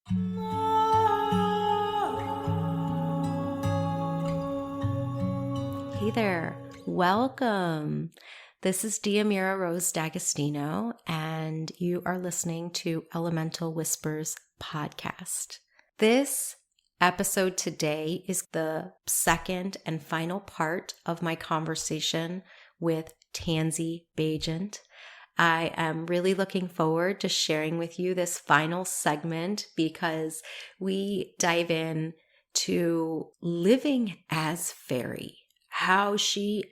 Hey there, welcome. This is Diamira Rose D'Agostino, and you are listening to Elemental Whispers podcast. This episode today is the second and final part of my conversation with Tansy Baigent. I am really looking forward to sharing with you this final segment because we dive in to living as Faery, how she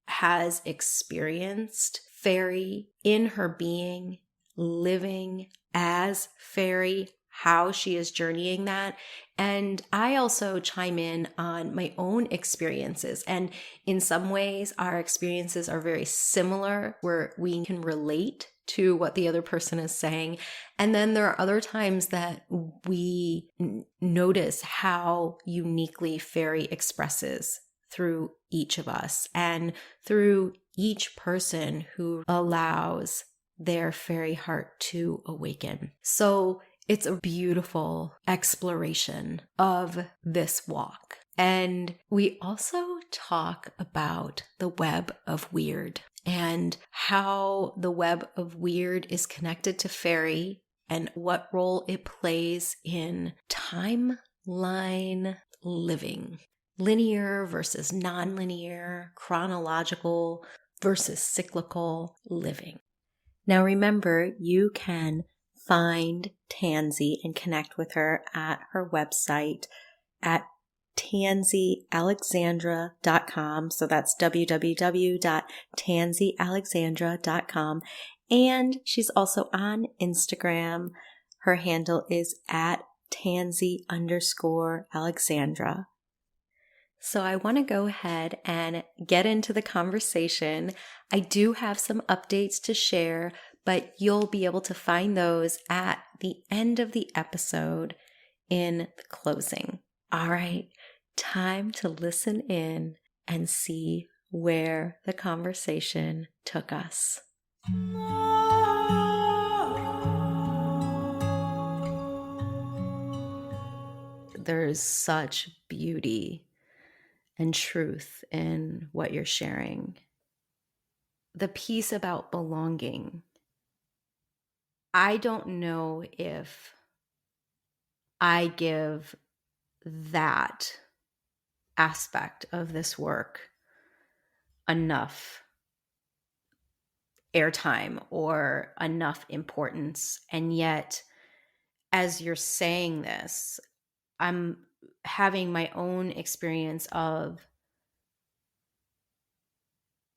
has experienced Faery in her being, living as Faery, how she is journeying that. And I also chime in on my own experiences. And in some ways, our experiences are very similar where we can relate to what the other person is saying. And then there are other times that we notice how uniquely Faery expresses through each of us and through each person who allows their Faery heart to awaken. So it's a beautiful exploration of this walk. And we also talk about the web of Wyrd and how the web of Wyrd is connected to Faery and what role it plays in timeline living. Linear versus non-linear, chronological versus cyclical living. Now remember, you can find Tansy and connect with her at her website at tansyalexandra.com. So that's www.tansyalexandra.com. And she's also on Instagram. Her handle is at Tansy_Alexandra. So I want to go ahead and get into the conversation. I do have some updates to share, but you'll be able to find those at the end of the episode in the closing. All right, time to listen in and see where the conversation took us. There's such beauty and truth in what you're sharing. The piece about belonging. I don't know if I give that aspect of this work enough airtime or enough importance. And yet, as you're saying this, I'm having my own experience of,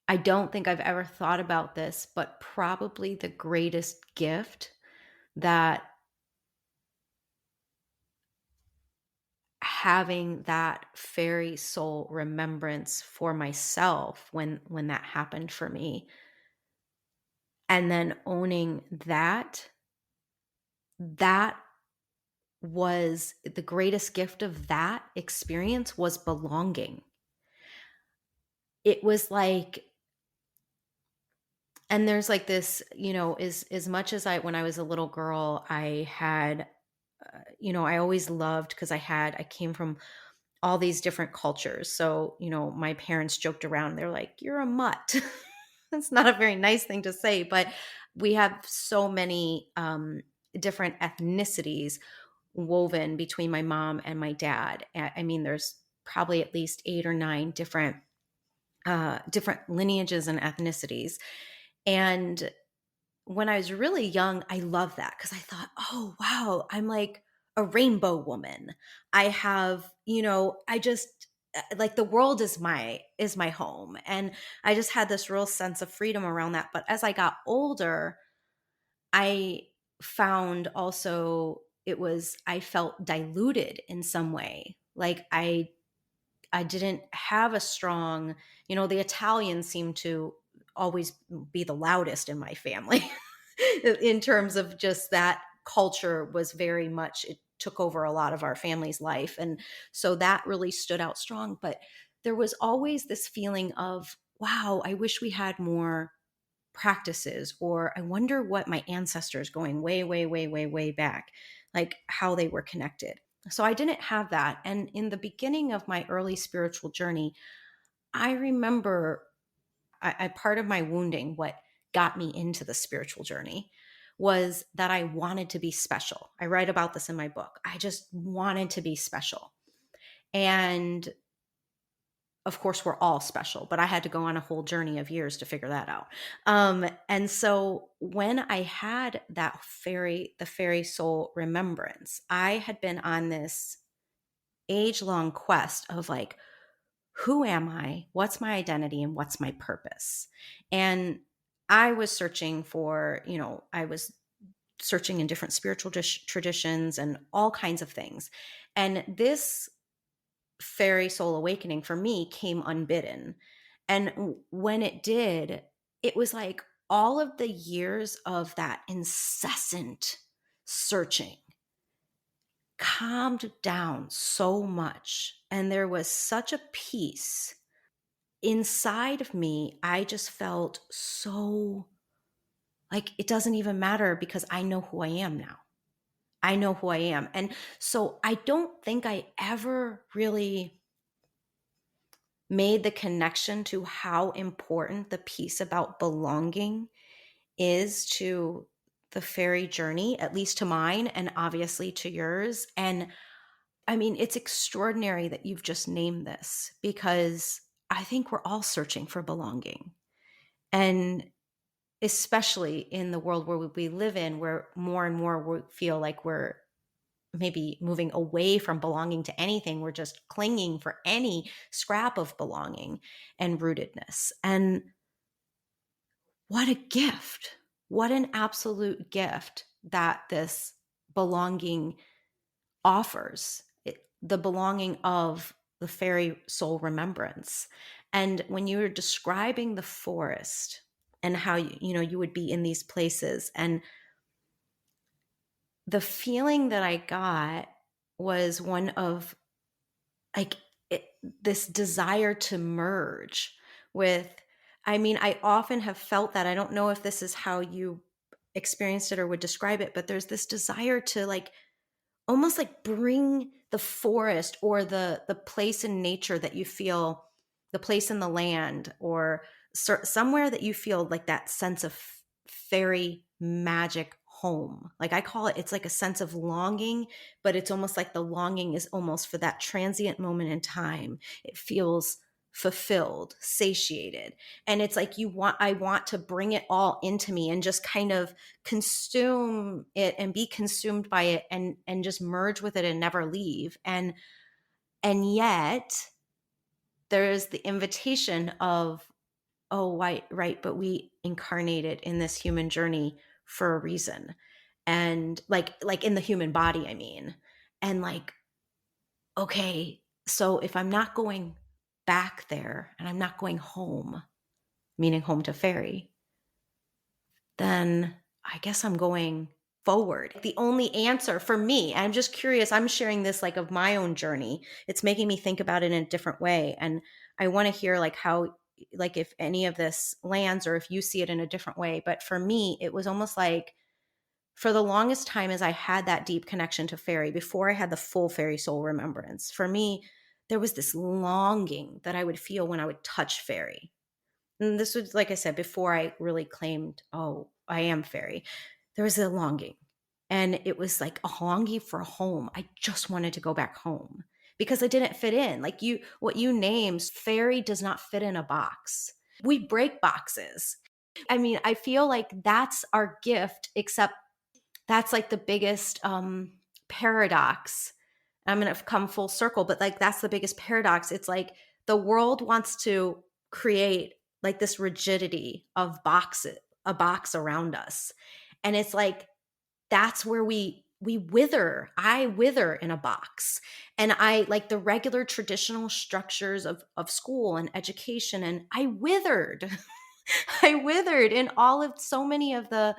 I don't think I've ever thought about this, but probably the greatest gift that having that Faery soul remembrance for myself when that happened for me, and then owning that was the greatest gift of that experience was belonging. It was like, and there's like this, as much as when I was a little girl, I had, I always loved, because I came from all these different cultures. So, my parents joked around. They're like, "You're a mutt." That's not a very nice thing to say, but we have so many different ethnicities woven between my mom and my dad. I mean, there's probably at least 8 or 9 different lineages and ethnicities. And when I was really young, I loved that because I thought, oh, wow, I'm like a rainbow woman. I have, I just like the world is my home. And I just had this real sense of freedom around that. But as I got older, I found also I felt diluted in some way. Like I didn't have a strong, the Italians seem to always be the loudest in my family in terms of just that culture was very much, it took over a lot of our family's life. And so that really stood out strong. But there was always this feeling of, wow, I wish we had more practices, or I wonder what my ancestors going way, way, way, way, way back, like how they were connected. So I didn't have that. And in the beginning of my early spiritual journey, I remember I part of my wounding, what got me into the spiritual journey, was that I wanted to be special. I write about this in my book. I just wanted to be special. And of course, we're all special, but I had to go on a whole journey of years to figure that out. And so when I had that the fairy soul remembrance, I had been on this age-long quest of like, who am I? What's my identity? And what's my purpose? And I was searching for, I was searching in different spiritual traditions and all kinds of things. And this fairy soul awakening for me came unbidden. And when it did, it was like all of the years of that incessant searching calmed down so much. And there was such a peace inside of me. I just felt so like it doesn't even matter because I know who I am now. I know who I am. And so I don't think I ever really made the connection to how important the piece about belonging is to the fairy journey, at least to mine and obviously to yours. And I mean, it's extraordinary that you've just named this because I think we're all searching for belonging. And especially in the world where we live in, where more and more we feel like we're maybe moving away from belonging to anything. We're just clinging for any scrap of belonging and rootedness. And what a gift. What an absolute gift that this belonging offers. The belonging of the fairy soul remembrance. And when you were describing the forest and how you would be in these places, and the feeling that I got was one of like this desire to merge with, I mean, I often have felt that. I don't know if this is how you experienced it or would describe it, but there's this desire to like almost like bring the forest or the place in nature that you feel, the place in the land, or somewhere that you feel like that sense of fairy magic home. Like I call it, it's like a sense of longing, but it's almost like the longing is almost for that transient moment in time. It feels fulfilled, satiated. And it's like I want to bring it all into me and just kind of consume it and be consumed by it and just merge with it and never leave. And yet there is the invitation of, oh, right, but we incarnated in this human journey for a reason. And like in the human body, I mean. And like, okay, so if I'm not going back there and I'm not going home, meaning home to fairy, then I guess I'm going forward. The only answer for me, I'm just curious, I'm sharing this like of my own journey. It's making me think about it in a different way. And I want to hear like how, like if any of this lands or if you see it in a different way. But for me, it was almost like for the longest time as I had that deep connection to fairy, before I had the full fairy soul remembrance, for me, there was this longing that I would feel when I would touch fairy. And this was, like I said, before I really claimed, oh, I am fairy. There was a longing. And it was like a longing for a home. I just wanted to go back home because I didn't fit in. Like what you named, fairy does not fit in a box. We break boxes. I mean, I feel like that's our gift, except that's like the biggest paradox. I'm going to come full circle, but like that's the biggest paradox. It's like the world wants to create like this rigidity of a box around us. And it's like that's where we wither. I wither in a box. And I like the regular traditional structures of school and education, and I withered. I withered in all of so many of the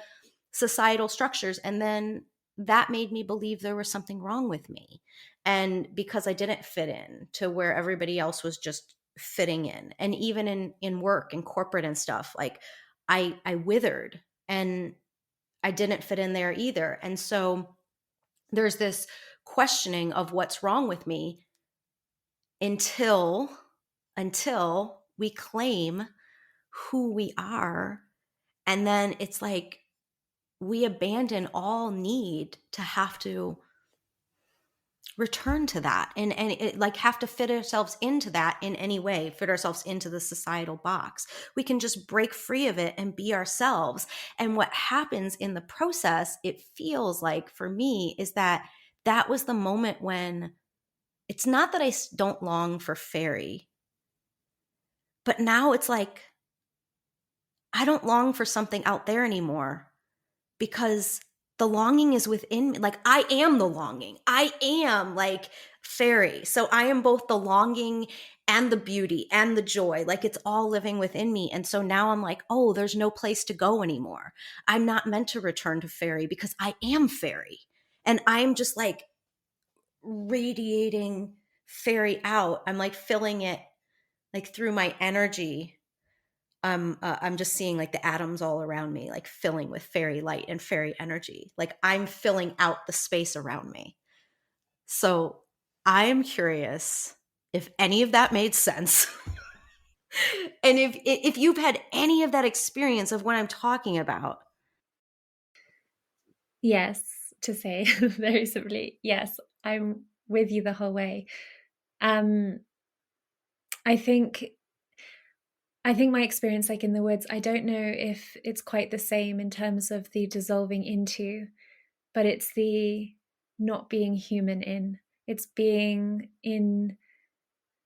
societal structures. And then that made me believe there was something wrong with me. And because I didn't fit in to where everybody else was just fitting in. And even in work and corporate and stuff, like I withered and I didn't fit in there either. And so there's this questioning of what's wrong with me until we claim who we are. And then it's like we abandon all need to have to return to that, and it, like, have to fit ourselves into that in any way, fit ourselves into the societal box. We can just break free of it and be ourselves. And what happens in the process, it feels like for me, is that that was the moment when it's not that I don't long for Faery, but now it's like I don't long for something out there anymore, because the longing is within me. Like, I am the longing. I am like Faery. So I am both the longing and the beauty and the joy. Like, it's all living within me. And so now I'm like, oh, there's no place to go anymore. I'm not meant to return to Faery because I am Faery. And I'm just like radiating Faery out. I'm like filling it like through my energy. I'm just seeing like the atoms all around me, like filling with Faery light and Faery energy. Like, I'm filling out the space around me. So I am curious if any of that made sense. And if you've had any of that experience of what I'm talking about. Yes, to say very simply, yes, I'm with you the whole way. Um, I think my experience, like in the woods, I don't know if it's quite the same in terms of the dissolving into, but it's the not being human in. It's being in,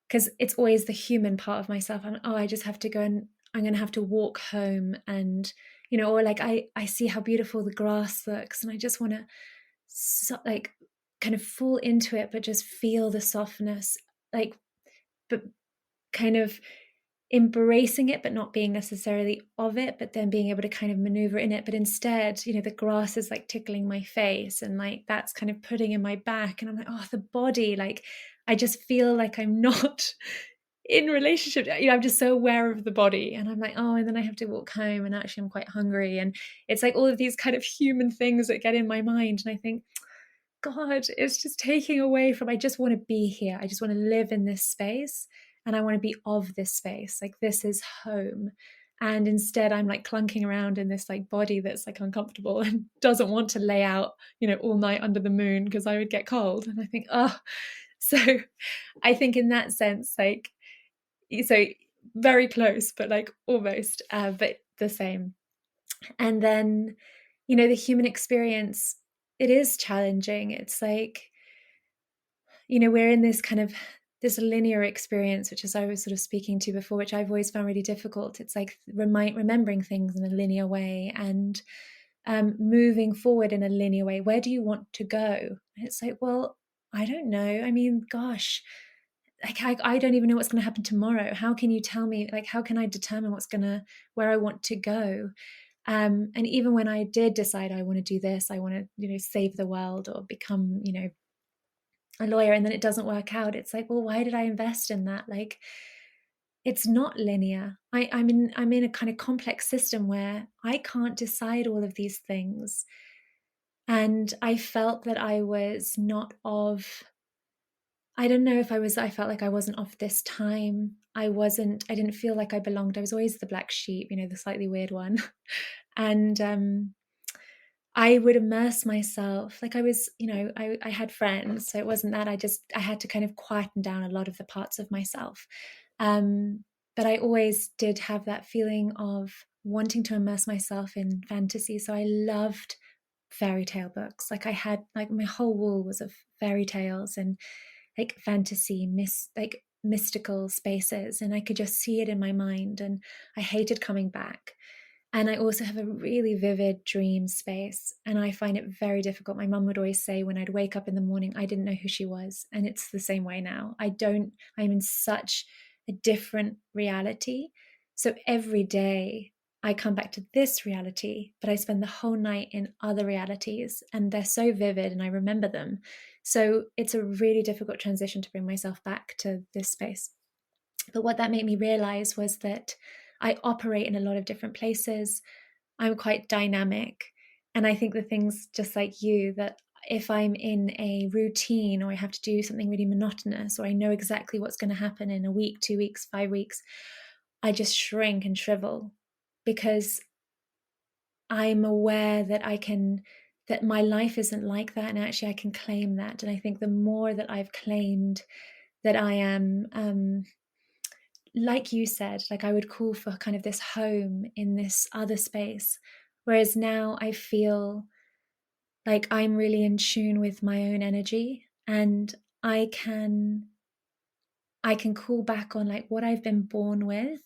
because it's always the human part of myself. I just have to go, and I'm going to have to walk home, and or like I see how beautiful the grass looks, and I just want to like kind of fall into it, but just feel the softness, like, but kind of embracing it, but not being necessarily of it, but then being able to kind of maneuver in it. But instead, the grass is like tickling my face, and like that's kind of putting in my back, and I'm like, oh, the body, like I just feel like I'm not in relationship. I'm just so aware of the body, and I'm like, oh, and then I have to walk home, and actually I'm quite hungry, and it's like all of these kind of human things that get in my mind, and I think, God, it's just taking away from, I just want to be here. I just want to live in this space, and I want to be of this space. Like, this is home. And instead I'm like clunking around in this like body that's like uncomfortable and doesn't want to lay out, all night under the moon because I would get cold. And I think, oh, so I think in that sense, like, so very close, but like almost, but the same. And then, the human experience, it is challenging. It's like, we're in this kind of this linear experience, which, as I was sort of speaking to before, which I've always found really difficult. It's like remembering things in a linear way, and moving forward in a linear way. Where do you want to go? And it's like, well, I don't know. I mean, gosh, like I don't even know what's going to happen tomorrow. How can you tell me? Like, how can I determine where I want to go? And even when I did decide I want to do this, I want to, save the world or become, a lawyer, and then it doesn't work out, it's like, well, why did I invest in that? Like, it's not linear. I'm in a kind of complex system where I can't decide all of these things. And I felt that I was not of, I don't know if I felt like I wasn't of this time. I didn't feel like I belonged. I was always the black sheep, the slightly weird one. And I would immerse myself. Like, I was, I had friends, so it wasn't that. I had to kind of quieten down a lot of the parts of myself. Um, but I always did have that feeling of wanting to immerse myself in fantasy. So I loved fairy tale books. Like, I had, like, my whole wall was of fairy tales and like fantasy, like mystical spaces. And I could just see it in my mind. And I hated coming back. And I also have a really vivid dream space. And I find it very difficult. My mum would always say when I'd wake up in the morning, I didn't know who she was. And it's the same way now. I'm in such a different reality. So every day I come back to this reality, but I spend the whole night in other realities, and they're so vivid and I remember them. So it's a really difficult transition to bring myself back to this space. But what that made me realize was that I operate in a lot of different places. I'm quite dynamic. And I think the things, just like you, that if I'm in a routine or I have to do something really monotonous, or I know exactly what's going to happen in a week, 2 weeks, 5 weeks, I just shrink and shrivel, because I'm aware that that my life isn't like that. And actually I can claim that. And I think the more that I've claimed that I am, like you said, like I would call for kind of this home in this other space. Whereas now I feel like I'm really in tune with my own energy, and I can call back on like what I've been born with,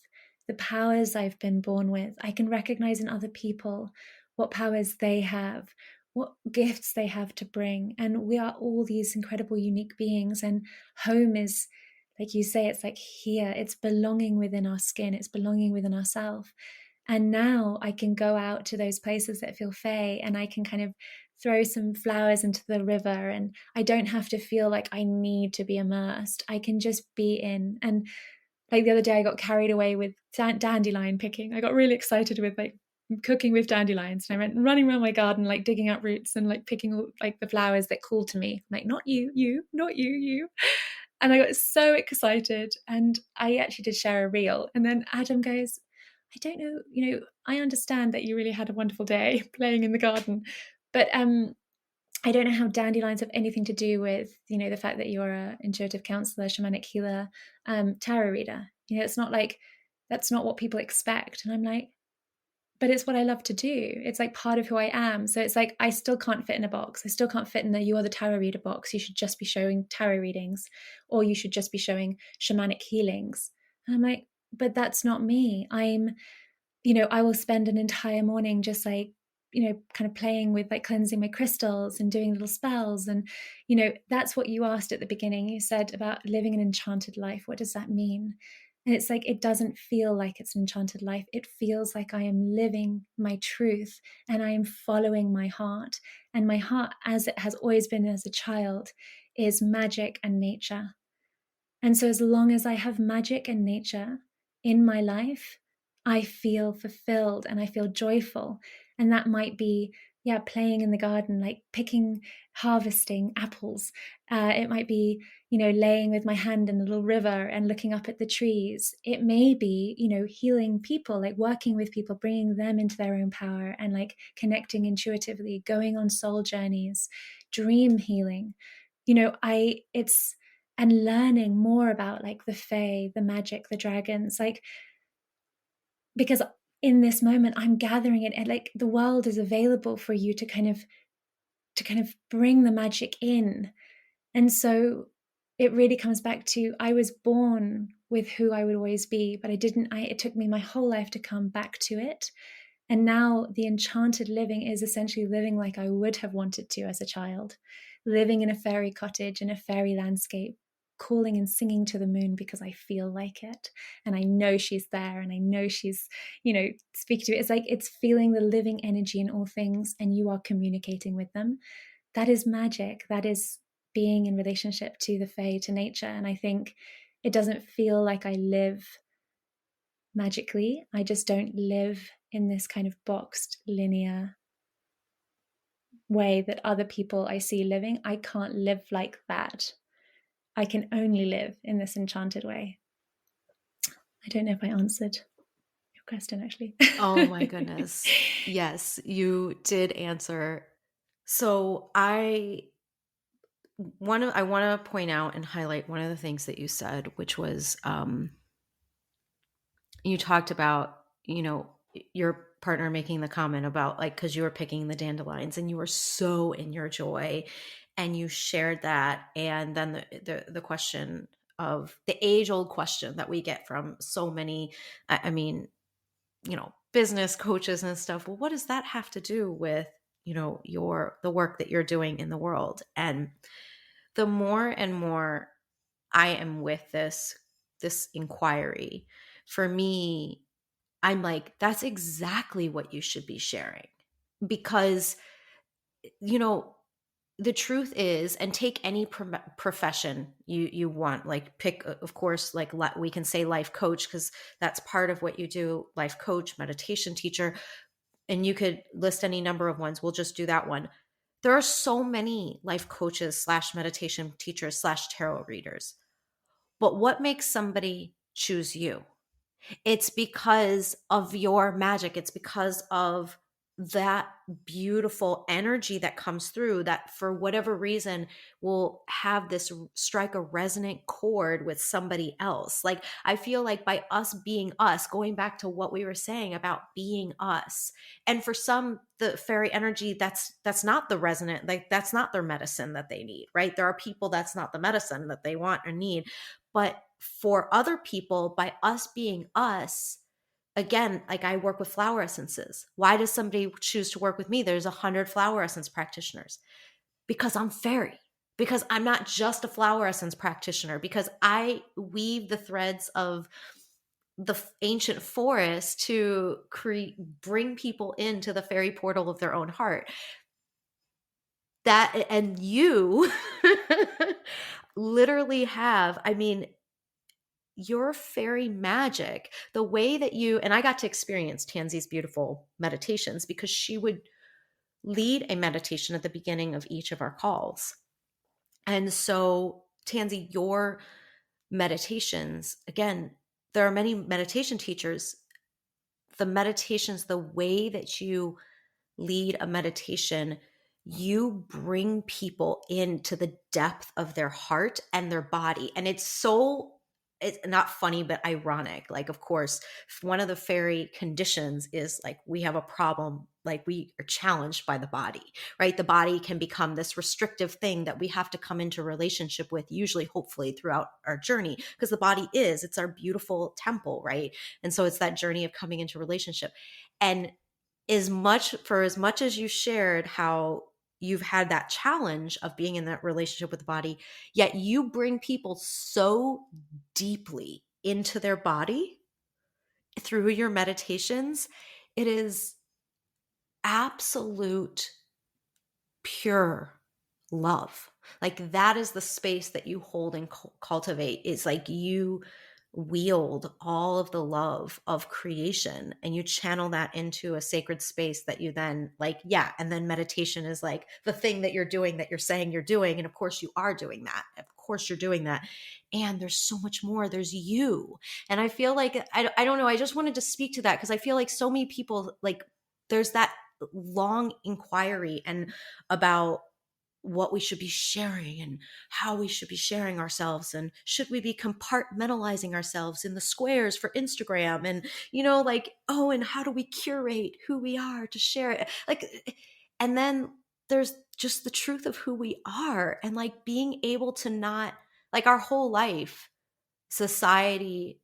the powers I've been born with. I can recognize in other people what powers they have, what gifts they have to bring. And we are all these incredible, unique beings. And home is, like you say, it's like here, it's belonging within our skin, it's belonging within ourselves. And now I can go out to those places that feel fey, and I can kind of throw some flowers into the river, and I don't have to feel like I need to be immersed. I can just be in. And like the other day I got carried away with dandelion picking. I got really excited with like cooking with dandelions, and I went running around my garden like digging out roots and like picking all like the flowers that called to me. I'm like, not you, not you. And I got so excited, and I actually did share a reel. And then Adam goes, I don't know, I understand that you really had a wonderful day playing in the garden, but I don't know how dandelions have anything to do with, the fact that you're a intuitive counselor, shamanic healer, tarot reader. It's not like, that's not what people expect. And I'm like, but it's what I love to do. It's like part of who I am. So it's like, I still can't fit in a box. I still can't fit in the you are the tarot reader box. You should just be showing tarot readings, or you should just be showing shamanic healings. And I'm like, but that's not me. I will spend an entire morning just like, kind of playing with like cleansing my crystals and doing little spells. And, that's what you asked at the beginning. You said about living an enchanted life. What does that mean? And it's like, it doesn't feel like it's an enchanted life. It feels like I am living my truth, and I am following my heart. And my heart, as it has always been as a child, is magic and nature. And so as long as I have magic and nature in my life, I feel fulfilled and I feel joyful. And that might be, playing in the garden, like harvesting apples. It might be, laying with my hand in a little river and looking up at the trees. It may be, healing people, like working with people, bringing them into their own power and like connecting intuitively, going on soul journeys, dream healing. And learning more about like the fae, the magic, the dragons, like, because in this moment I'm gathering it, and like the world is available for you to kind of bring the magic in. And so it really comes back to, I was born with who I would always be, but it took me my whole life to come back to it. And now the enchanted living is essentially living like I would have wanted to as a child, living in a fairy cottage, in a fairy landscape, calling and singing to the moon because I feel like it. And I know she's there, and I know she's, speaking to it. It's like, it's feeling the living energy in all things, and you are communicating with them. That is magic. That is being in relationship to the fae, to nature. And I think it doesn't feel like I live magically. I just don't live in this kind of boxed, linear way that other people I see living. I can't live like that. I can only live in this enchanted way. I don't know if I answered your question, actually. Oh my goodness. Yes, you did answer. So I want to point out and highlight one of the things that you said, which was you talked about, your partner making the comment about like, because you were picking the dandelions and you were so in your joy, and you shared that. And then the question of the age old question that we get from so many, I mean, business coaches and stuff. Well, what does that have to do with, the work that you're doing in the world? And the more and more I am with this inquiry, for me, I'm like, that's exactly what you should be sharing. Because, the truth is, and take any profession you want, like pick, of course, like we can say life coach, because that's part of what you do, life coach, meditation teacher, and you could list any number of ones. We'll just do that one. There are so many life coaches slash meditation teachers slash tarot readers. But what makes somebody choose you? It's because of your magic. It's because of that beautiful energy that comes through that for whatever reason will have this strike a resonant chord with somebody else. Like I feel like by us being us, going back to what we were saying about being us, and for some the fairy energy, that's not the resonant, like that's not their medicine that they need, right? There are people that's not the medicine that they want or need. But for other people, by us being us, again, like I work with flower essences. Why does somebody choose to work with me? There's 100 flower essence practitioners. Because I'm fairy. Because I'm not just a flower essence practitioner. Because I weave the threads of the ancient forest to bring people into the fairy portal of their own heart. That, and you literally have, I mean, your fairy magic, the way that you, and I got to experience Tansy's beautiful meditations because she would lead a meditation at the beginning of each of our calls. And so, Tansy, your meditations, again, there are many meditation teachers. The meditations, the way that you lead a meditation, you bring people into the depth of their heart and their body. And it's not funny, but ironic. Like, of course, one of the fairy conditions is like we have a problem, like we are challenged by the body, right? The body can become this restrictive thing that we have to come into relationship with, usually, hopefully, throughout our journey, because the body it's our beautiful temple, right? And so it's that journey of coming into relationship. And as much as you shared how you've had that challenge of being in that relationship with the body, yet you bring people so deeply into their body through your meditations. It is absolute pure love. Like that is the space that you hold and cultivate. It's like you wield all of the love of creation and you channel that into a sacred space that you then and then meditation is like the thing that you're doing, that you're saying you're doing, and of course you are doing that, of course you're doing that, and there's so much more. There's you. And I feel like I don't know, I just wanted to speak to that because I feel like so many people, like there's that long inquiry and about what we should be sharing and how we should be sharing ourselves, and should we be compartmentalizing ourselves in the squares for Instagram, and and how do we curate who we are to share it, and then there's just the truth of who we are, and like being able to not, like, our whole life society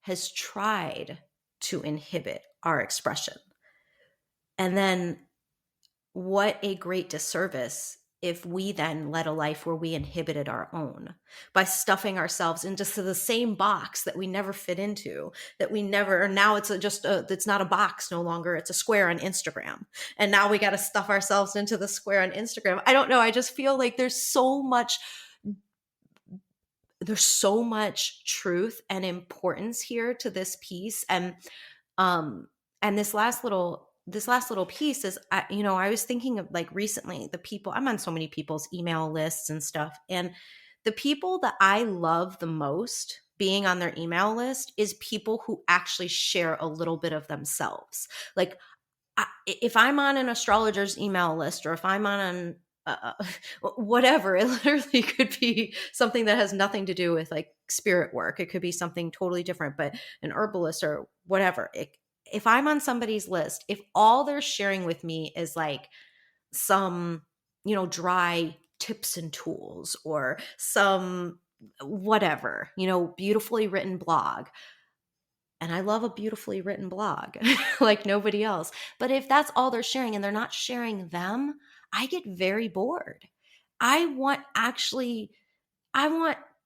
has tried to inhibit our expression. And then what a great disservice if we then led a life where we inhibited our own by stuffing ourselves into the same box that we never fit into, that we never, or now it's not a box no longer, it's a square on Instagram. And now we got to stuff ourselves into the square on Instagram. I don't know. I just feel like there's so much truth and importance here to this piece. And this last little piece is, I was thinking of, like, recently, the people, I'm on so many people's email lists and stuff, and the people that I love the most being on their email list is people who actually share a little bit of themselves. Like, if I'm on an astrologer's email list, or if I'm on whatever, it literally could be something that has nothing to do with like spirit work. It could be something totally different, but an herbalist or whatever. If I'm on somebody's list, if all they're sharing with me is like some, dry tips and tools, or some whatever, beautifully written blog, and I love a beautifully written blog like nobody else. But if that's all they're sharing and they're not sharing them, I get very bored. I want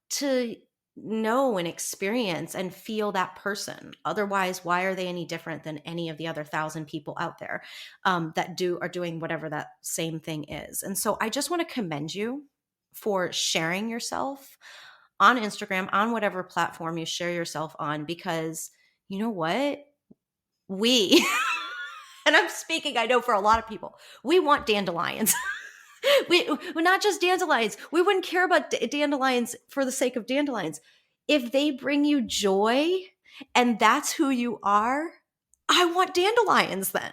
to know and experience and feel that person. Otherwise, why are they any different than any of the other 1,000 people out there that are doing whatever that same thing is? And so I just want to commend you for sharing yourself on Instagram, on whatever platform you share yourself on, because you know what? We, and I'm speaking, I know, for a lot of people, we want dandelions. We're not just dandelions. We wouldn't care about dandelions for the sake of dandelions. If they bring you joy and that's who you are, I want dandelions then.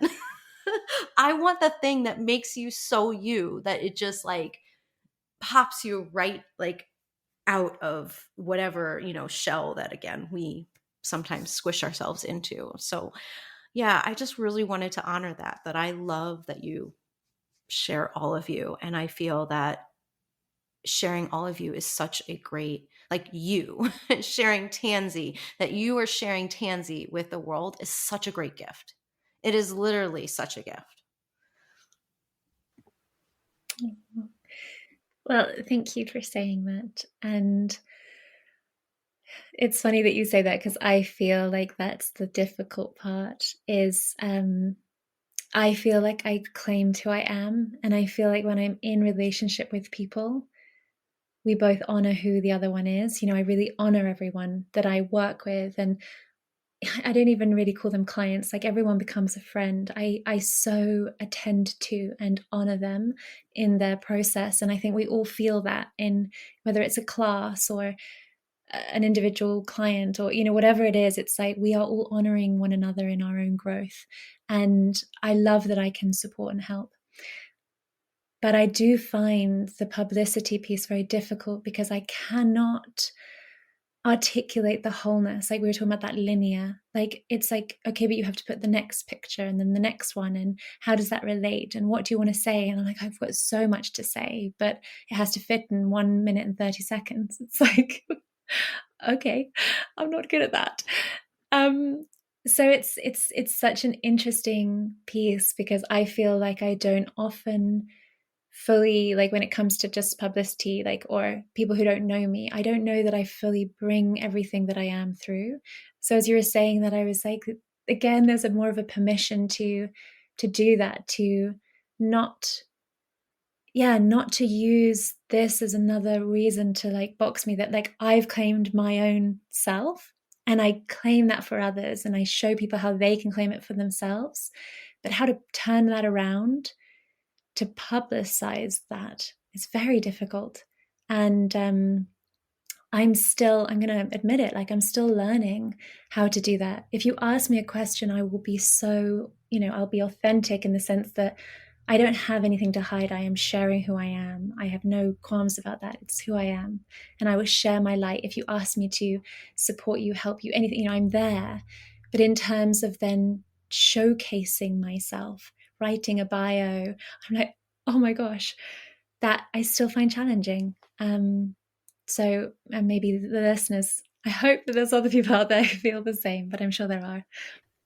I want the thing that makes you so you, that it just like pops you right like out of whatever, shell that, again, we sometimes squish ourselves into. So yeah, I just really wanted to honor that I love that you share all of you. And I feel that sharing all of you is such a great, like you sharing Tansy, that you are sharing Tansy with the world is such a great gift. It is literally such a gift. Well, thank you for saying that. And it's funny that you say that, because I feel like that's the difficult part is I feel like I claimed who I am. And I feel like when I'm in relationship with people, we both honor who the other one is. I really honor everyone that I work with. And I don't even really call them clients. Like, everyone becomes a friend. I so attend to and honor them in their process. And I think we all feel that in whether it's a class or an individual client or, whatever it is. It's like we are all honoring one another in our own growth. And I love that I can support and help. But I do find the publicity piece very difficult, because I cannot articulate the wholeness. Like we were talking about that linear, like it's like, okay, but you have to put the next picture and then the next one, and how does that relate, and what do you want to say? And I'm like, I've got so much to say, but it has to fit in 1 minute and 30 seconds. It's like, okay, I'm not good at that. So it's such an interesting piece, because I feel like I don't often fully, like when it comes to just publicity, like, or people who don't know me, I don't know that I fully bring everything that I am through. So as you were saying that, I was like, again, there's a more of a permission to do that, to not to use this as another reason to like box me, that like I've claimed my own self and I claim that for others, and I show people how they can claim it for themselves, but how to turn that around to publicize that is very difficult. And I'm going to admit it, like I'm still learning how to do that. If you ask me a question, I will be so, I'll be authentic in the sense that I don't have anything to hide. I am sharing who I am. I have no qualms about that. It's who I am. And I will share my light. If you ask me to support you, help you, anything, I'm there. But in terms of then showcasing myself, writing a bio, I'm like, oh my gosh, that I still find challenging. So maybe the listeners, I hope that there's other people out there who feel the same, but I'm sure there are.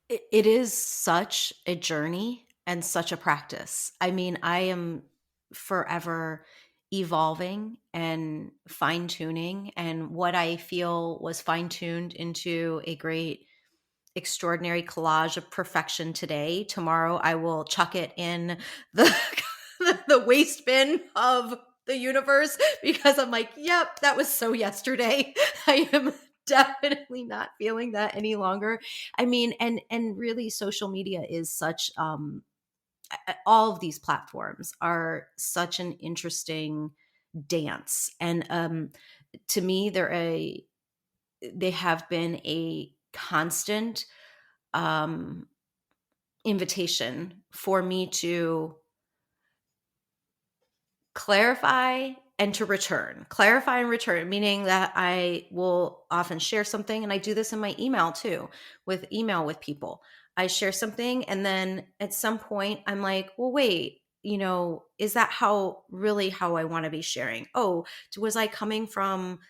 It is such a journey and such a practice. I mean, I am forever evolving and fine tuning, and what I feel was fine tuned into a great, extraordinary collage of perfection today, tomorrow I will chuck it in the the waste bin of the universe, because I'm like, yep, that was so yesterday. I am definitely not feeling that any longer. I mean, and really social media is such all of these platforms are such an interesting dance. And to me, they have been a constant invitation for me to clarify and to clarify and return, meaning that I will often share something. And I do this in my email too, with people. I share something, and then at some point I'm like, well, wait, is that how I want to be sharing? Oh, was I coming from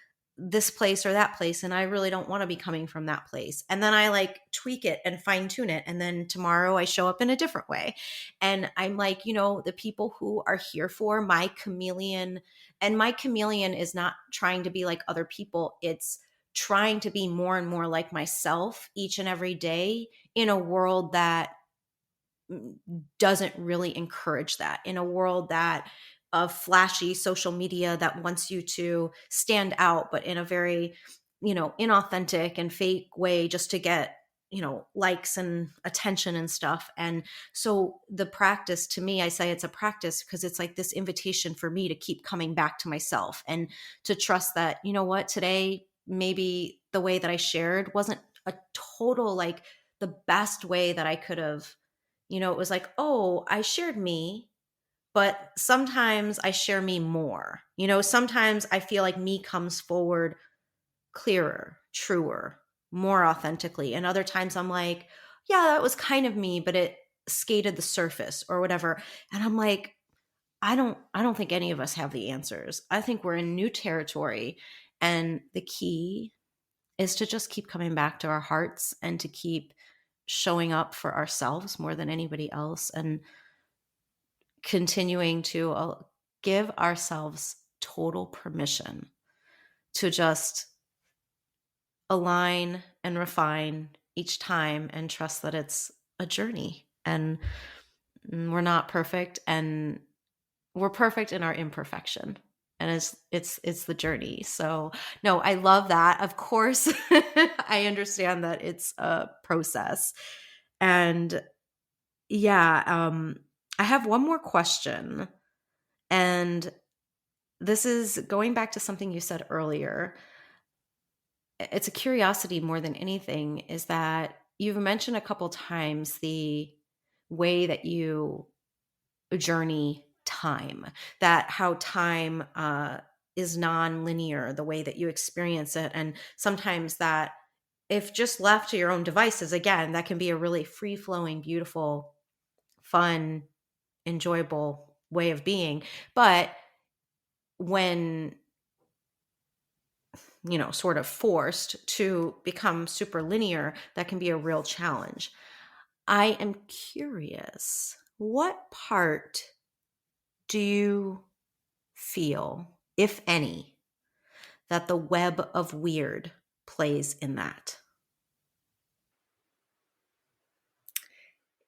this place or that place, and I really don't want to be coming from that place? And then I like tweak it and fine tune it, and then tomorrow I show up in a different way. And I'm like, the people who are here for my chameleon, and my chameleon is not trying to be like other people, it's trying to be more and more like myself each and every day, in a world that doesn't really encourage that, in a world that of flashy social media that wants you to stand out, but in a very, inauthentic and fake way, just to get likes and attention and stuff. And so the practice, to me, I say it's a practice because it's like this invitation for me to keep coming back to myself and to trust that, you know what, today maybe the way that I shared wasn't a total, like, the best way that I could have. It was like, oh, I shared me, but sometimes I share me more. Sometimes I feel like me comes forward clearer, truer, more authentically. And other times I'm like, yeah, that was kind of me, but it skated the surface or whatever. And I'm like, I don't think any of us have the answers. I think we're in new territory. And the key is to just keep coming back to our hearts and to keep showing up for ourselves more than anybody else, and continuing to give ourselves total permission to just align and refine each time and trust that it's a journey, and we're not perfect, and we're perfect in our imperfection, and it's the journey. So no, I love that. Of course, I understand that it's a process. And yeah, I have one more question, and this is going back to something you said earlier. It's a curiosity more than anything, is that you've mentioned a couple times the way that you journey time, that how time is non-linear, the way that you experience it. And sometimes that, if just left to your own devices, again, that can be a really free-flowing, beautiful, fun, enjoyable way of being. But when sort of forced to become super linear, that can be a real challenge. I am curious, what part do you feel, if any, that the web of Wyrd plays in that?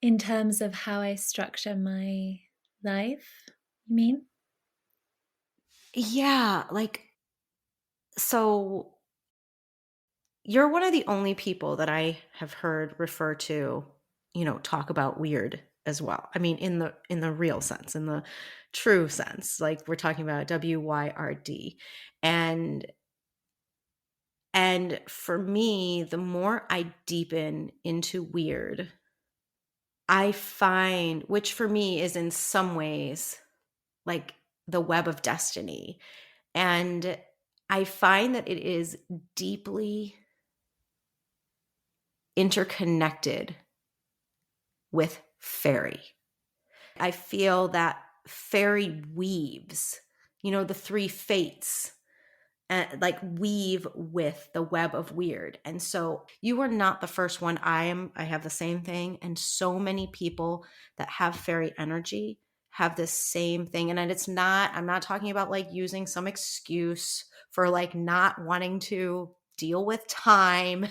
In terms of how I structure my life, you mean? Yeah, like, so you're one of the only people that I have heard refer to, talk about Wyrd as well. I mean, in the real sense, in the true sense, like we're talking about Wyrd. And for me, the more I deepen into Wyrd, I find, which for me is in some ways like the web of destiny. And I find that it is deeply interconnected with Faery. I feel that Faery weaves, the three fates, like weave with the web of Wyrd. And so you are not the first one. I have the same thing. And so many people that have Faery energy have this same thing. And I'm not talking about like using some excuse for like not wanting to deal with time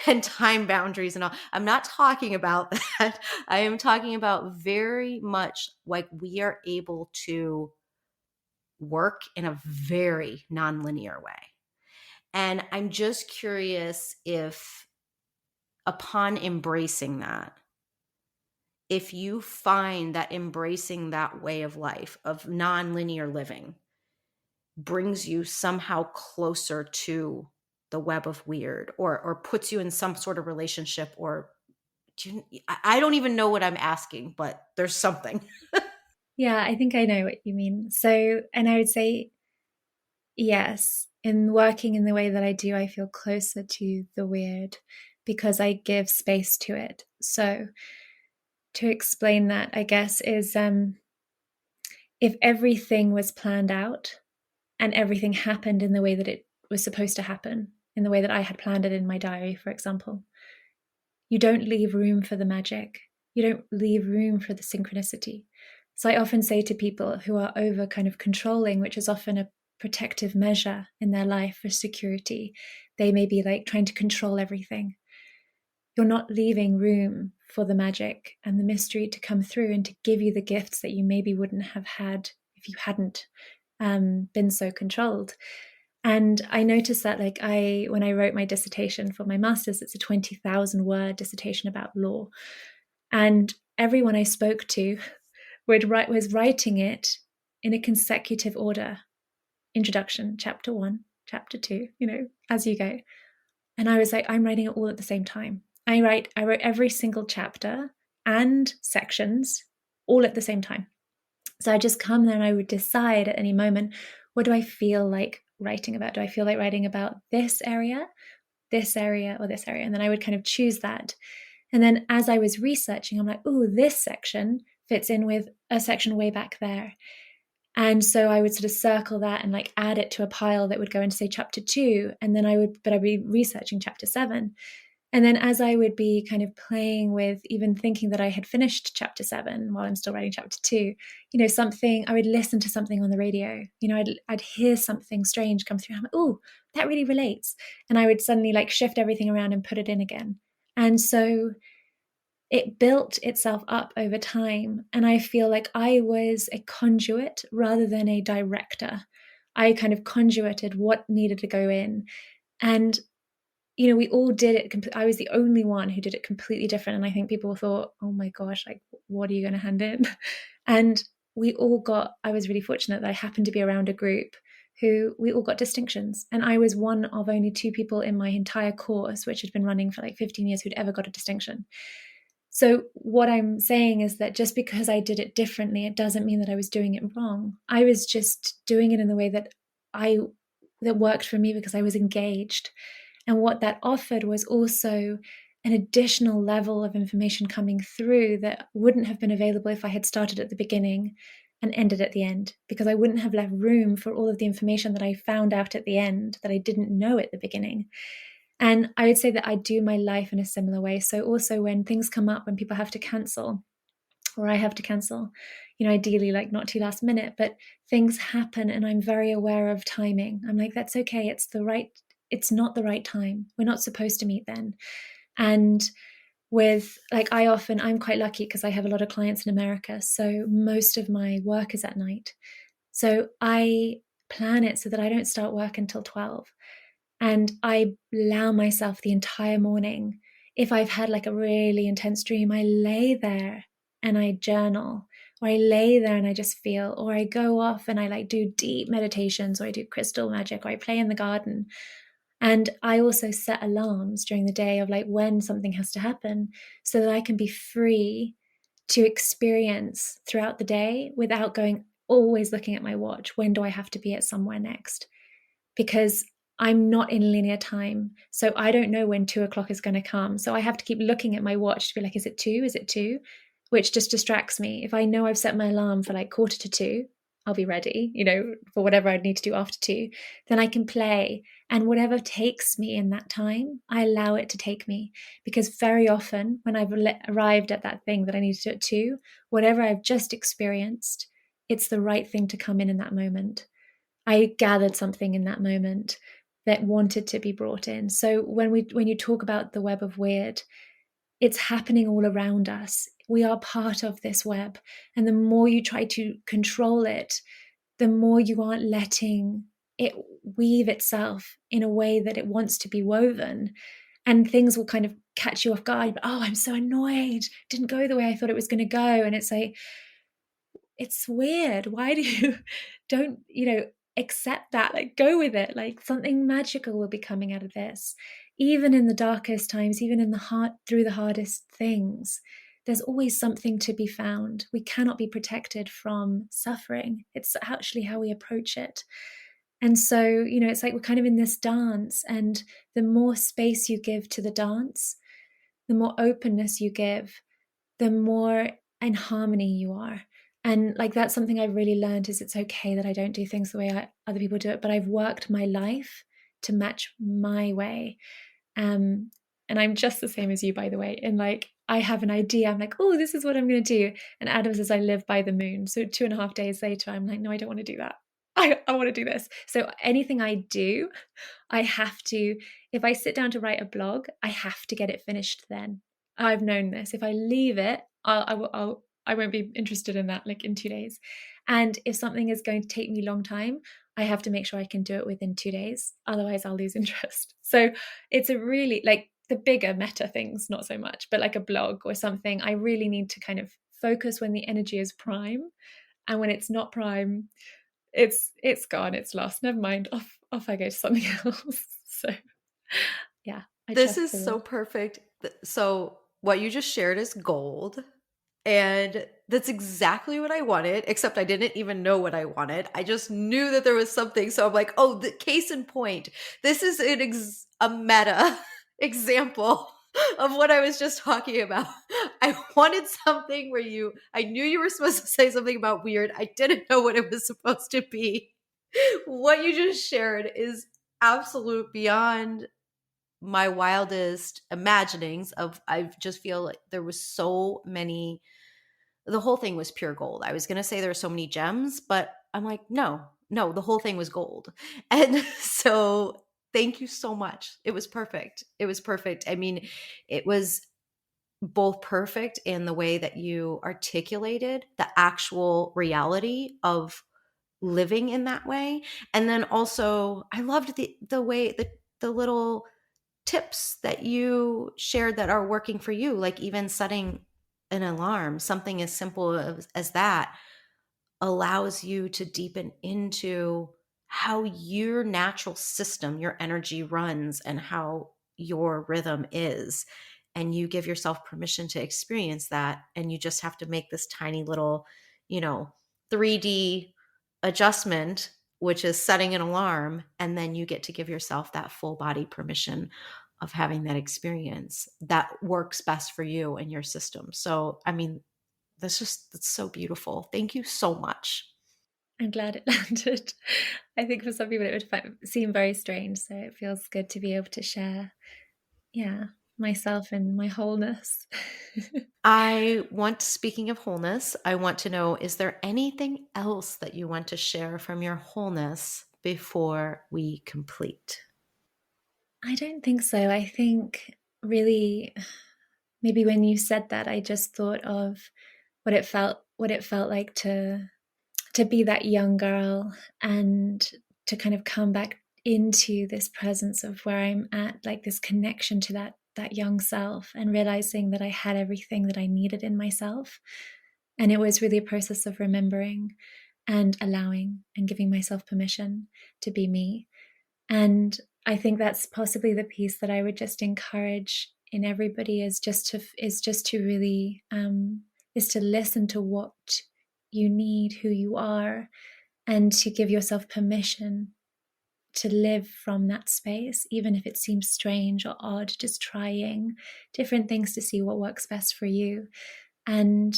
and time boundaries and all. I'm not talking about that. I am talking about very much like we are able to work in a very nonlinear way. And I'm just curious if, upon embracing that, if you find that embracing that way of life, of nonlinear living, brings you somehow closer to the web of Wyrd, or puts you in some sort of relationship, or I don't even know what I'm asking, but there's something. Yeah, I think I know what you mean. So, and I would say, yes, in working in the way that I do, I feel closer to the Wyrd because I give space to it. So, to explain that, I guess, is if everything was planned out and everything happened in the way that it was supposed to happen, in the way that I had planned it in my diary, for example, you don't leave room for the magic. You don't leave room for the synchronicity. So I often say to people who are over kind of controlling, which is often a protective measure in their life for security, they may be like trying to control everything. You're not leaving room for the magic and the mystery to come through and to give you the gifts that you maybe wouldn't have had if you hadn't been so controlled. And I noticed that like when I wrote my dissertation for my master's, it's a 20,000 word dissertation about law. And everyone I spoke to was writing it in a consecutive order. Introduction, chapter 1, chapter 2, as you go. And I was like, I'm writing it all at the same time. I wrote every single chapter and sections all at the same time. So I just come there and I would decide at any moment, what do I feel like writing about? Do I feel like writing about this area, or this area? And then I would kind of choose that. And then as I was researching, I'm like, oh, this section fits in with a section way back there. And so I would sort of circle that and like add it to a pile that would go into, say, chapter 2. And then I'd be researching chapter 7. And then as I would be kind of playing with even thinking that I had finished chapter 7 while I'm still writing chapter 2, I would listen to something on the radio, I'd hear something strange come through. I'm like, oh, that really relates. And I would suddenly like shift everything around and put it in again. And so it built itself up over time. And I feel like I was a conduit rather than a director. I kind of conduited what needed to go in. And we all did it. I was the only one who did it completely different. And I think people thought, oh my gosh, like, what are you going to hand in? And I was really fortunate that I happened to be around a group who we all got distinctions. And I was one of only 2 people in my entire course, which had been running for like 15 years, who'd ever got a distinction. So what I'm saying is that just because I did it differently, it doesn't mean that I was doing it wrong. I was just doing it in the way that worked for me because I was engaged. And what that offered was also an additional level of information coming through that wouldn't have been available if I had started at the beginning and ended at the end, because I wouldn't have left room for all of the information that I found out at the end that I didn't know at the beginning. And I would say that I do my life in a similar way. So also when things come up, when people have to cancel, or I have to cancel, ideally like not too last minute, but things happen and I'm very aware of timing. I'm like, that's okay. It's not the right time. We're not supposed to meet then. And with like, I'm quite lucky because I have a lot of clients in America. So most of my work is at night. So I plan it so that I don't start work until 12. And I allow myself the entire morning. If I've had like a really intense dream, I lay there and I journal, or I lay there and I just feel, or I go off and I like do deep meditations, or I do crystal magic, or I play in the garden. And I also set alarms during the day of like when something has to happen so that I can be free to experience throughout the day without always looking at my watch. When do I have to be at somewhere next? Because I'm not in linear time. So I don't know when 2:00 is going to come. So I have to keep looking at my watch to be like, is it 2? Is it 2? Which just distracts me. If I know I've set my alarm for like 1:45, I'll be ready, for whatever I need to do after 2, then I can play. And whatever takes me in that time, I allow it to take me. Because very often when I've arrived at that thing that I need to do at 2, whatever I've just experienced, it's the right thing to come in that moment. I gathered something in that moment that wanted to be brought in. So when you talk about the web of Wyrd, it's happening all around us. We are part of this web. And the more you try to control it, the more you aren't letting it weave itself in a way that it wants to be woven. And things will kind of catch you off guard. But, oh, I'm so annoyed. Didn't go the way I thought it was going to go. And it's like, it's weird. Why do you don't, accept that, like go with it, like something magical will be coming out of this. Even in the darkest times, even in the heart, through the hardest things, there's always something to be found. We cannot be protected from suffering. It's actually how we approach it. And so, it's like we're kind of in this dance, and the more space you give to the dance, the more openness you give, the more in harmony you are. And like that's something I've really learned, is it's okay that I don't do things the way other people do it, but I've worked my life to match my way. And I'm just the same as you, by the way. And like I have an idea, I'm like, oh, this is what I'm going to do. And Adam says I live by the moon. So 2.5 days later, I'm like, no, I don't want to do that. I want to do this. So anything I do, I have to, if I sit down to write a blog, I have to get it finished then. I've known this. If I leave it, I won't be interested in that like in 2 days. And if something is going to take me a long time, I have to make sure I can do it within 2 days. Otherwise I'll lose interest. So it's a really, like, the bigger meta things, not so much, but like a blog or something, I really need to kind of focus when the energy is prime. And when it's not prime, it's gone, it's lost. Never mind. Off I go to something else. So yeah, I This trust is the so word. perfect. So, what you just shared is gold. And that's exactly what I wanted, except I didn't even know what I wanted. I just knew that there was something. So I'm like, oh, the case in point. This is a meta example of what I was just talking about. I wanted something where I knew you were supposed to say something about weird. I didn't know what it was supposed to be. What you just shared is absolute beyond my wildest imaginings of. I just feel like there was so many. The whole thing was pure gold. I was going to say there were so many gems, but I'm like, no, the whole thing was gold. And so thank you so much. It was perfect. It was perfect. I mean, it was both perfect in the way that you articulated the actual reality of living in that way. And then also I loved the way the little tips that you shared that are working for you, like even setting an alarm, something as simple as that allows you to deepen into how your natural system, your energy runs, and how your rhythm is. And you give yourself permission to experience that. And you just have to make this tiny little, you know, 3D adjustment, which is setting an alarm. And then you get to give yourself that full body permission of having that experience that works best for you and your system. So, I mean, that's so beautiful. Thank you so much. I'm glad it landed. I think for some people it would seem very strange, so it feels good to be able to share, yeah, myself and my wholeness. Speaking of wholeness, I want to know, is there anything else that you want to share from your wholeness before we complete? I don't think so. I think really, maybe when you said that, I just thought of what it felt like to be that young girl and to kind of come back into this presence of where I'm at, like this connection to that young self, and realizing that I had everything that I needed in myself. And it was really a process of remembering and allowing and giving myself permission to be me. And I think that's possibly the piece that I would just encourage in everybody, is just to really is to listen to what you need, who you are, and to give yourself permission to live from that space, even if it seems strange or odd, just trying different things to see what works best for you. And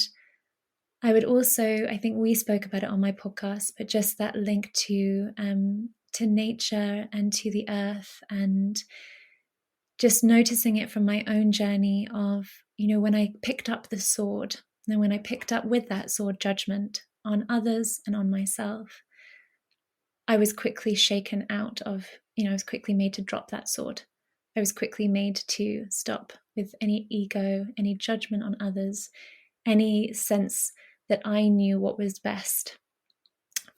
I would also, I think we spoke about it on my podcast, but just that link to nature and to the earth, and just noticing it from my own journey of, when I picked up the sword, and when I picked up with that sword judgment on others and on myself, I was quickly shaken out of, I was quickly made to drop that sword. I was quickly made to stop with any ego, any judgment on others, any sense that I knew what was best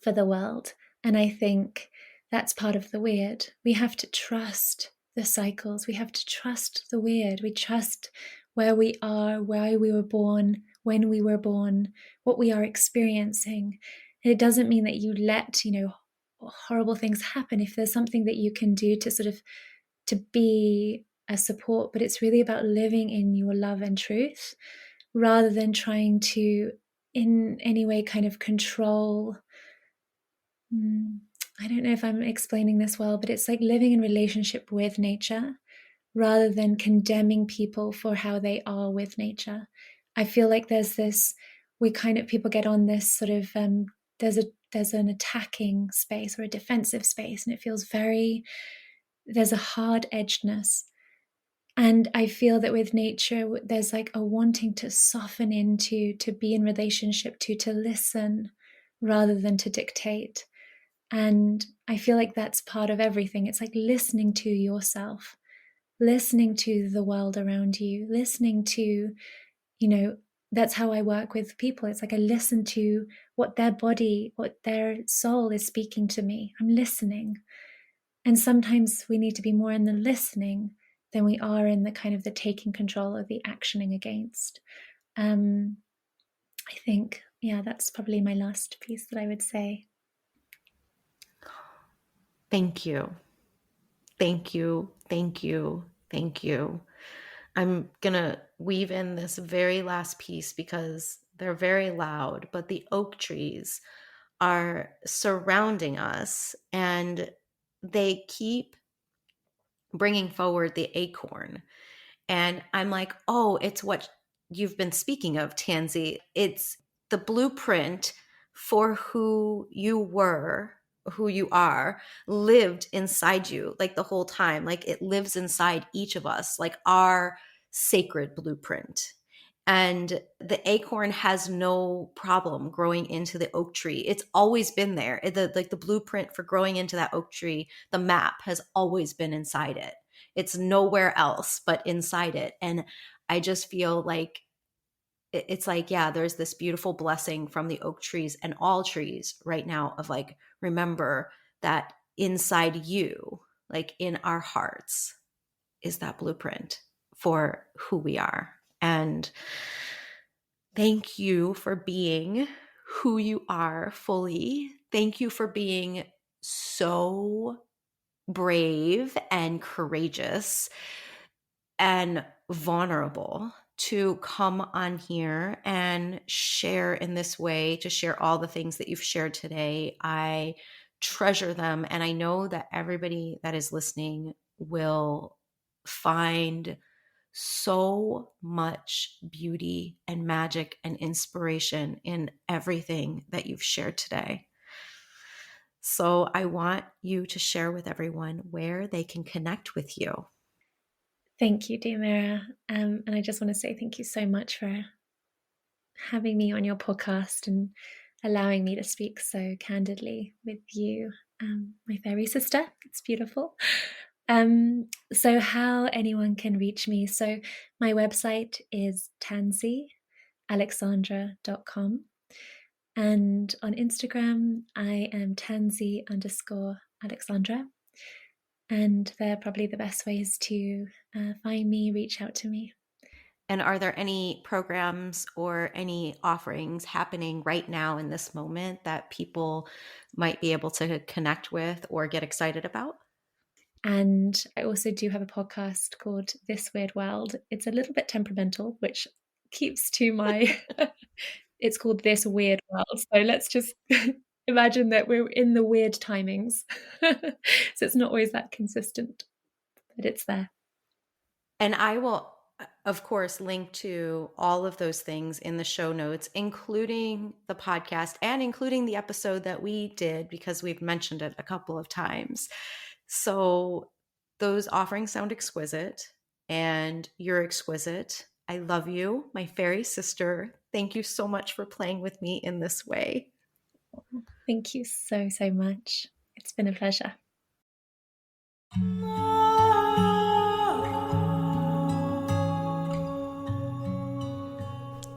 for the world. And I think that's part of the weird. We have to trust the cycles. We have to trust the weird. We trust where we are, why we were born, when we were born, what we are experiencing. And it doesn't mean that you let, horrible things happen if there's something that you can do to sort of to be a support, but it's really about living in your love and truth rather than trying to in any way kind of control. I don't know if I'm explaining this well, but it's like living in relationship with nature rather than condemning people for how they are with nature. I feel like there's this, people get on this sort of, there's an attacking space or a defensive space, and it feels there's a hard edgedness. And I feel that with nature, there's like a wanting to soften into, to be in relationship to listen rather than to dictate. And I feel like that's part of everything. It's like listening to yourself, listening to the world around you, listening to, that's how I work with people. It's like I listen to what their body, what their soul is speaking to me. I'm listening. And sometimes we need to be more in the listening than we are in the kind of the taking control or the actioning against. I think, yeah, that's probably my last piece that I would say. Thank you. Thank you. Thank you. Thank you. I'm going to weave in this very last piece because they're very loud, but the oak trees are surrounding us and they keep bringing forward the acorn. And I'm like, oh, it's what you've been speaking of, Tansy. It's the blueprint for who you were, who you are, lived inside you like the whole time. Like it lives inside each of us, like our sacred blueprint. And the acorn has no problem growing into the oak tree. It's always been there. The blueprint for growing into that oak tree, the map has always been inside it. It's nowhere else but inside it. And I just feel like it's like, yeah, there's this beautiful blessing from the oak trees and all trees right now of like, remember that inside you, like in our hearts, is that blueprint for who we are. And thank you for being who you are fully. Thank you for being so brave and courageous and vulnerable to come on here and share in this way, to share all the things that you've shared today. I treasure them. And I know that everybody that is listening will find so much beauty and magic and inspiration in everything that you've shared today. So I want you to share with everyone where they can connect with you. Thank you, dear Mira. And I just want to say thank you so much for having me on your podcast and allowing me to speak so candidly with you, my fairy sister. It's beautiful. So how anyone can reach me. So my website is tansyalexandra.com. And on Instagram, I am tansy_Alexandra. And they're probably the best ways to find me, reach out to me. And are there any programs or any offerings happening right now in this moment that people might be able to connect with or get excited about? And I also do have a podcast called This Weird World. It's a little bit temperamental, which keeps to my, it's called This Weird World. So let's just imagine that we're in the weird timings. So it's not always that consistent, but it's there. And I will, of course, link to all of those things in the show notes, including the podcast and including the episode that we did because we've mentioned it a couple of times. So those offerings sound exquisite and you're exquisite. I love you, my fairy sister. Thank you so much for playing with me in this way. Thank you so, so much. It's been a pleasure.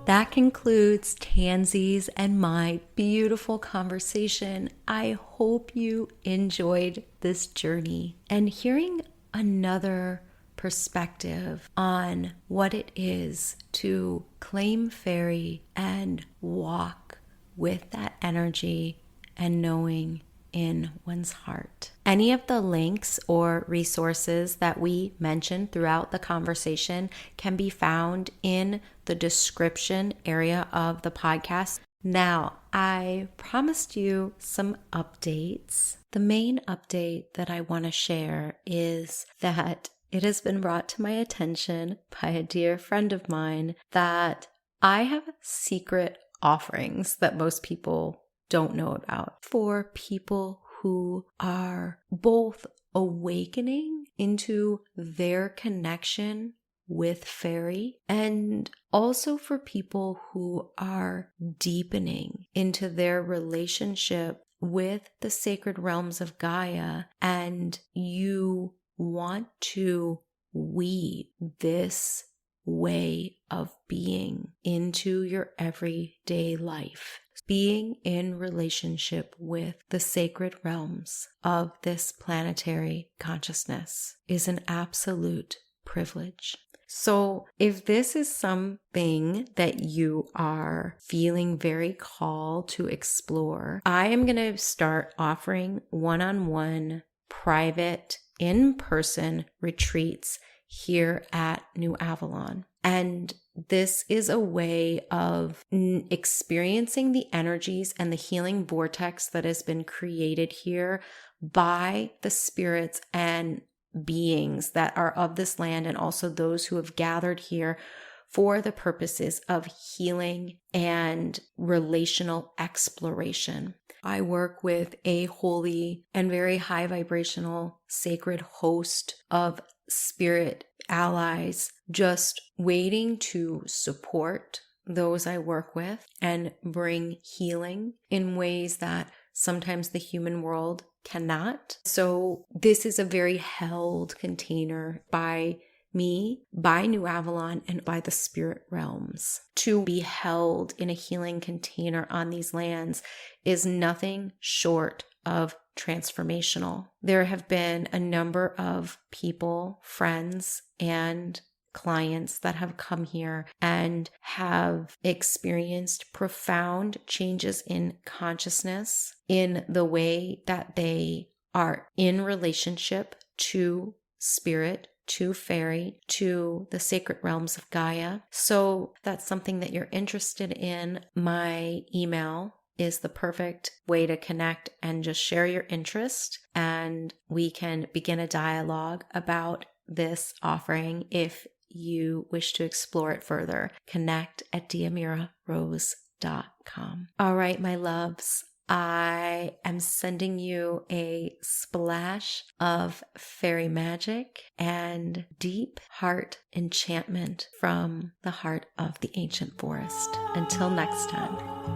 That concludes Tansy's and my beautiful conversation. I hope you enjoyed this journey and hearing another perspective on what it is to claim fairy and walk with that energy and knowing in one's heart. Any of the links or resources that we mentioned throughout the conversation can be found in the description area of the podcast. Now, I promised you some updates. The main update that I want to share is that it has been brought to my attention by a dear friend of mine that I have secret offerings that most people don't know about for people who are both awakening into their connection with fairy and also for people who are deepening into their relationship with the sacred realms of Gaia, and you want to weave this way of being into your everyday life. Being in relationship with the sacred realms of this planetary consciousness is an absolute privilege. So if this is something that you are feeling very called to explore, I am going to start offering one-on-one private in-person retreats here at New Avalon. And this is a way of experiencing the energies and the healing vortex that has been created here by the spirits and beings that are of this land, and also those who have gathered here for the purposes of healing and relational exploration. I work with a holy and very high vibrational sacred host of spirit allies, just waiting to support those I work with and bring healing in ways that sometimes the human world cannot. So this is a very held container by me, by New Avalon, and by the spirit realms. To be held in a healing container on these lands is nothing short of transformational. There have been a number of people, friends, and clients that have come here and have experienced profound changes in consciousness, in the way that they are in relationship to spirit, to Faery, to the sacred realms of Gaia. So that's something that you're interested in. My email is the perfect way to connect and just share your interest, and we can begin a dialogue about this offering. If you wish to explore it further, connect at diamirarose.com. All right, my loves, I am sending you a splash of fairy magic and deep heart enchantment from the heart of the ancient forest. Until next time.